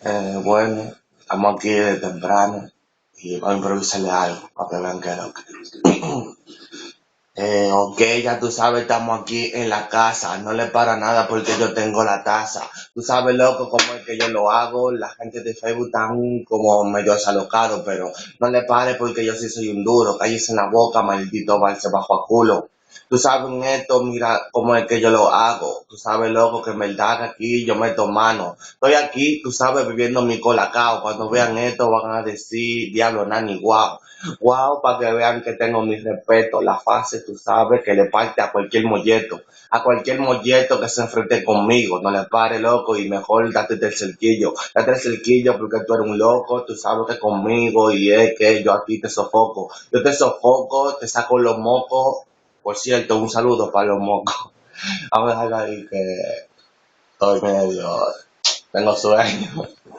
Bueno, estamos aquí de temprano y vamos a improvisarle algo para que vean que es lo que. Ok, ya tú sabes, estamos aquí en la casa, no le para nada porque yo tengo la taza. Tú sabes, loco, cómo es que yo lo hago. La gente de Facebook están como medio desalocado, pero no le pare porque yo sí soy un duro. Cállese en la boca, maldito mal se bajo a culo. Tú sabes en esto, mira cómo es que yo lo hago. Tú sabes, loco, que en verdad aquí yo meto mano. Estoy aquí, tú sabes, viviendo mi colacao. Cuando vean esto van a decir, diablo, nani, guau. Wow, para que vean que tengo mi respeto. La fase, tú sabes, que le parte a cualquier molleto. A cualquier molleto que se enfrente conmigo. No le pare, loco, y mejor date el cerquillo. Date el cerquillo porque tú eres un loco. Tú sabes que conmigo y es que yo aquí te sofoco. Yo te sofoco, te saco los mocos. Por cierto, un saludo para los mocos. Vamos a dejarlo ahí que estoy medio... Tengo sueño.